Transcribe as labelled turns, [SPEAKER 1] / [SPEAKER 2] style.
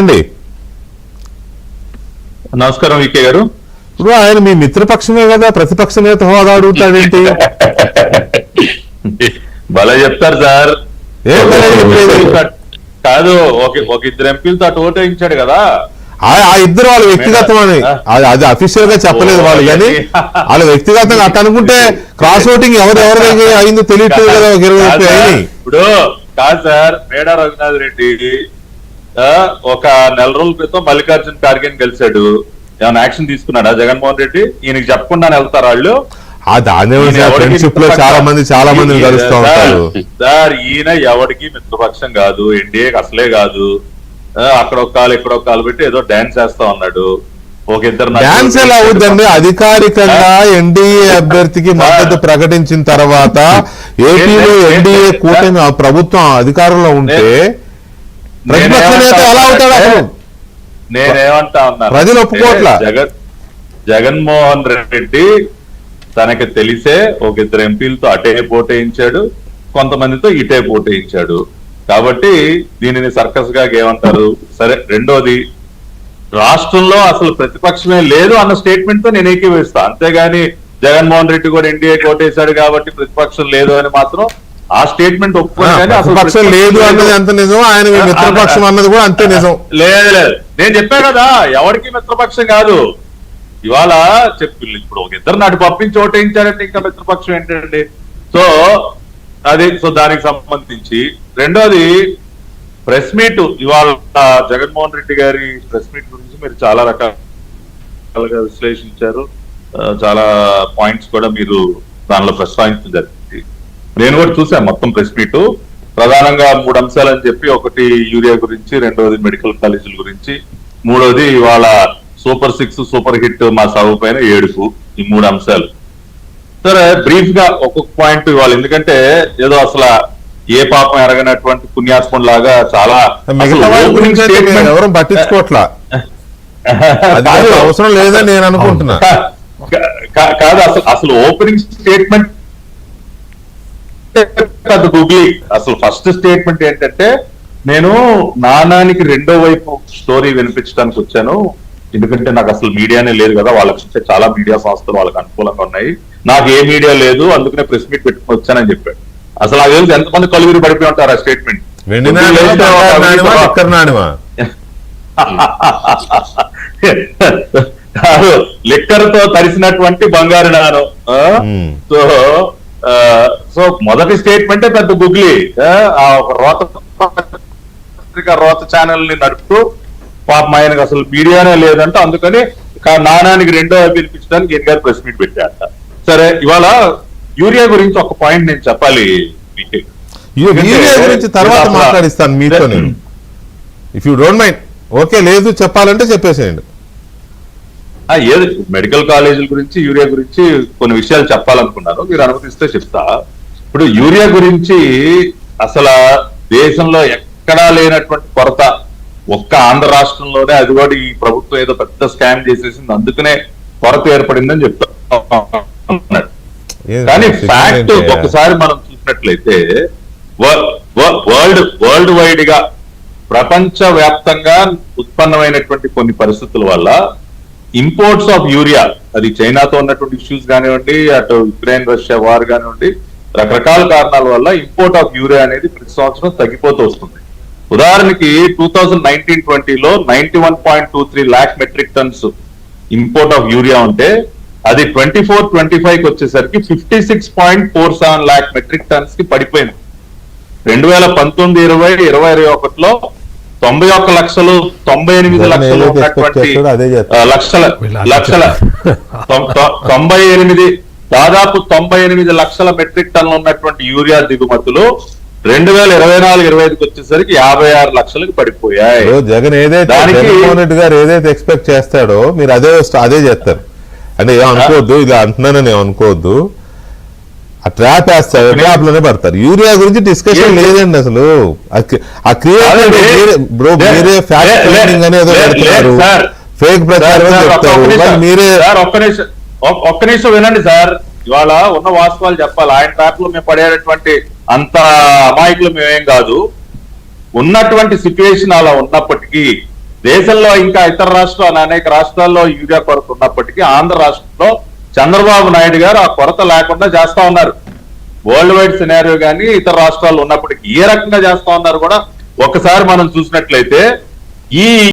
[SPEAKER 1] అండి.
[SPEAKER 2] నమస్కారం వికే గారు.
[SPEAKER 1] ఇప్పుడు ఆయన మీ మిత్రపక్షమే కదా, ప్రతిపక్ష నేత హోదా అడుగుతాడేంటి?
[SPEAKER 2] భలే చెప్తారు సార్. కాదు, ఒక ఇద్దరు ఎంపీలతో అటు ఓటేయించాడు కదా.
[SPEAKER 1] ఆ ఇద్దరు వాళ్ళ వ్యక్తిగతం అని అది అఫీషియల్ గా చెప్పలేదు వాళ్ళు, కానీ వాళ్ళ వ్యక్తిగతంగా అట్లా అనుకుంటే క్రాస్ ఓటింగ్ ఎవరెవరి అయిందో తెలియట్లేదు కదా. ఒక 20 అయినాయి
[SPEAKER 2] ఇప్పుడు. కాదు సార్, మేడా రఘునాథ్ రెడ్డి ఒక నెల రోజుల క్రితం మల్లికార్జున ఖార్గేని కలిశాడు. ఏమైనా యాక్షన్ తీసుకున్నాడా జగన్మోహన్ రెడ్డి? ఈయనకి చెప్పకుండానే వెళ్తారు వాళ్ళు.
[SPEAKER 1] ఫ్రెండ్షిప్ లో చాలా మంది కలుస్తూ ఉంటారు
[SPEAKER 2] సార్. ఈయన ఎవరికి మిత్రపక్షం కాదు, ఎన్డీఏకి అసలే కాదు. అక్కడ ఒక కాలు ఇక్కడ ఒక కాలు పెట్టి ఏదో డాన్స్ చేస్తా ఉన్నాడు. ఒక ఇద్దరు
[SPEAKER 1] డాన్స్ ఎలా అవుతుందండి? అధికారికంగా ఎన్డీఏ అభ్యర్థికి మద్దతు ప్రకటించిన తర్వాత ఏపీలో ఎన్డీఏ కూటమి ప్రభుత్వం అధికారంలో ఉంటే ప్రతిపక్ష నేత ఎలా అవుతాడు? అసలు
[SPEAKER 2] నేనేమంటా ఉన్నా,
[SPEAKER 1] ప్రజలు ఒప్పుకోట్ల.
[SPEAKER 2] జగన్మోహన్ రెడ్డి తనకి తెలిసే ఒక ఇద్దరు ఎంపీలతో అటే పోటేయించాడు, కొంతమందితో ఇటే పోటేయించాడు. కాబట్టి దీనిని సర్కస్ గా ఏమంటారు? సరే. రెండోది, రాష్ట్రంలో అసలు ప్రతిపక్షమే లేదు అన్న స్టేట్మెంట్ తో నేను ఏకీభవిస్తా. అంతేగాని జగన్మోహన్ రెడ్డి కూడా ఎన్డీఏ కోటేశాడు కాబట్టి ప్రతిపక్షం లేదు అని మాత్రం ఆ స్టేట్మెంట్ ఒప్పుకోని
[SPEAKER 1] అసలు లేదు అన్నది ఎంత నిజం, ఆయన మిత్రపక్షం అన్నది కూడా అంతే నిజం.
[SPEAKER 2] లేదు, నేను చెప్పా కదా, ఎవరికి మిత్రపక్షం కాదు. ఇవాళ చెప్పి ఇప్పుడు ఒక ఇద్దరు నాటి పంపించి ఓటేయించారంటే ఇంకా మిత్రపక్షం ఏంటండి? సో అది దానికి సంబంధించి. రెండోది, ప్రెస్ మీట్ ఇవాళ జగన్మోహన్ రెడ్డి గారి ప్రెస్ మీట్ గురించి మీరు చాలా రకాలుగా విశ్లేషించారు. చాలా పాయింట్స్ కూడా మీరు దానిలో ప్రస్తావించడం జరిగింది. నేను కూడా చూసాను మొత్తం ప్రెస్ మీట్. ప్రధానంగా 3 అంశాలని చెప్పి, ఒకటి యూరియా గురించి, రెండోది మెడికల్ కాలేజీల గురించి, మూడోది ఇవాళ సూపర్ 6 సూపర్ హిట్ మా సాగు పైన ఏడుపు. ఈ 3 అంశాలు. సరే, బ్రీఫ్ గా ఒక్కొక్క పాయింట్ ఇవ్వాలి. ఎందుకంటే ఏదో అసలు ఏ పాపం ఎరగనటువంటి పుణ్యాత్మం లాగా చాలా
[SPEAKER 1] ఎవరు పట్టించుకోవట్లా, అవసరం లేదని నేను అనుకుంటున్నా.
[SPEAKER 2] కాదు, అసలు ఓపెనింగ్ స్టేట్మెంట్ గూగులీ. అసలు ఫస్ట్ స్టేట్మెంట్ ఏంటంటే, నేను నానానికి రెండో వైపు స్టోరీ వినిపించడానికి వచ్చాను. ఎందుకంటే నాకు అసలు మీడియానే లేదు కదా, వాళ్ళకి చాలా మీడియా సంస్థలు వాళ్ళకి అనుకూలంగా ఉన్నాయి, నాకు ఏ మీడియా లేదు, అందుకనే ప్రెస్ మీట్ పెట్టుకుని వచ్చానని చెప్పాడు. అసలు ఆ రోజు ఎంతమంది కలుగురు పడిపోయి ఉంటారు ఆ స్టేట్మెంట్. లిక్కర్ తో తరిసినటువంటి బంగారు నాను. సో మొదటి స్టేట్మెంటే పెద్ద గుగ్లీ. ఆ రోత ఛానల్ ని నడుపుతూ పాపం ఆయనకు అసలు మీడియానే లేదంట, అందుకని నానానికి రెండో పిలిపించడానికి ఈయన గారు ప్రెస్ మీట్ పెట్టారట. సరే, ఇవాళ యూరియా గురించి ఒక పాయింట్ నేను చెప్పాలి.
[SPEAKER 1] యూరియా గురించి తర్వాత మాట్లాడిస్తాను మీతో నేను, if you don't mind. Okay, లేదు చెప్పాలంటే చెప్పేసేయండి.
[SPEAKER 2] ఏది మెడికల్ కాలేజీల గురించి, యూరియా గురించి కొన్ని విషయాలు చెప్పాలనుకున్నాను, మీరు అనుమతిస్తే చెప్తా. ఇప్పుడు యూరియా గురించి అసలు దేశంలో ఎక్కడా లేనటువంటి కొరత ఒక్క ఆంధ్ర రాష్ట్రంలోనే, అది కూడా ఈ ప్రభుత్వం ఏదో పెద్ద స్కామ్ చేసేసింది, అందుకనే కొరత ఏర్పడిందని చెప్తా. కానీ ఫ్యాక్ట్ ఒకసారి మనం చూసినట్లయితే వరల్డ్ వైడ్ గా ప్రపంచ వ్యాప్తంగా ఉత్పన్నమైనటువంటి కొన్ని పరిస్థితుల వల్ల ఇంపోర్ట్స్ ఆఫ్ యూరియా, అది చైనాతో ఉన్నటువంటి ఇష్యూస్ కానివ్వండి, అటు యుక్రెయిన్ రష్యా వార్ కానివ్వండి, రకరకాల కారణాల వల్ల ఇంపోర్ట్ ఆఫ్ యూరియా అనేది ప్రతి సంవత్సరం తగ్గిపోతూ వస్తుంది. ఉదాహరణకి 2019-20లో 91.23 lakh metric tons import of urea ఉంటే, అది 24-25కి వచ్చేసరికి 56.47 lakh మెట్రిక్ టన్స్ కి పడిపోయింది. 2019-20, 2021లో 91,98,00,000 ఉన్నటువంటి దాదాపు 98 లక్షల మెట్రిక్ టన్నులు ఉన్నటువంటి యూరియా దిగుమతులు 2024-25కి వచ్చేసరికి 56 లక్షలకు పడిపోయాయి.
[SPEAKER 1] జగన్ జగన్మోహన్ రెడ్డి గారు ఏదైతే ఎక్స్పెక్ట్ చేస్తాడో మీరు అదే చేస్తారు. అంటే ఏమనుకోవద్దు, ఇలా అంటున్నానని ఏమనుకోవద్దు. ఆ ట్రాప్ వేస్తారు, ట్రాప్ లోనే పడతారు. యూరియా గురించి డిస్కషన్ లేదండి అసలు. మీరే ఫ్యాక్ట్ అనేదో పెడుతున్నారు, ఫేక్ ప్రచారం చెప్తారు మీరే.
[SPEAKER 2] ఒక్క నిమిషం వినండి సార్. ఇవాళ ఉన్న వాస్తవాలు చెప్పాలి. ఆయన ట్రాప్ లో మేము పడేటటువంటి అంత అమాయకులు మేమేం కాదు. ఉన్నటువంటి సిచ్యువేషన్ అలా ఉన్నప్పటికీ దేశంలో ఇంకా ఇతర రాష్ట్రాలు అనేక రాష్ట్రాల్లో యూరియా కొరత ఉన్నప్పటికీ ఆంధ్ర రాష్ట్రంలో చంద్రబాబు నాయుడు గారు ఆ కొరత లేకుండా చేస్తా ఉన్నారు. వరల్డ్ వైడ్ సినారియో కానీ ఇతర రాష్ట్రాల్లో ఉన్నప్పటికీ ఏ రకంగా చేస్తా ఉన్నారు కూడా ఒక్కసారి మనం చూసినట్లయితే ఈ